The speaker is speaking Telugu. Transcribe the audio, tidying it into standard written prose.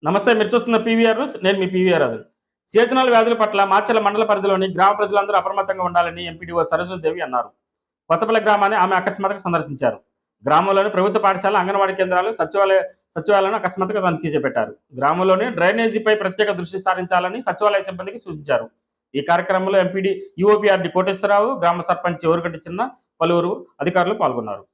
నమస్తే. మీరు చూస్తున్న పీవీఆర్ న్యూస్. నేను మీ పీవీఆర్ రాజు. సీజనల్ వ్యాధుల పట్ల మాచర్ల మండల పరిధిలోని గ్రామ ప్రజలందరూ అప్రమత్తంగా ఉండాలని ఎంపీడీఓ సరోజదేవి అన్నారు. కొత్తపల్లి గ్రామాన్ని ఆమె అకస్మాత్తుగా సందర్శించారు. గ్రామంలోని ప్రభుత్వ పాఠశాల, అంగన్వాడీ కేంద్రాలు, సచివాలయాలను అకస్మాత్తుగా తనిఖీ చేపట్టారు. గ్రామంలోని డ్రైనేజీపై ప్రత్యేక దృష్టి సారించాలని సచివాలయ సిబ్బందికి సూచించారు. ఈ కార్యక్రమంలో ఎంపీడీ ఈఓపీఆర్డీ కోటేశ్వరరావు, గ్రామ సర్పంచ్ ఓరుగంటి చిన్న, పలువురు అధికారులు పాల్గొన్నారు.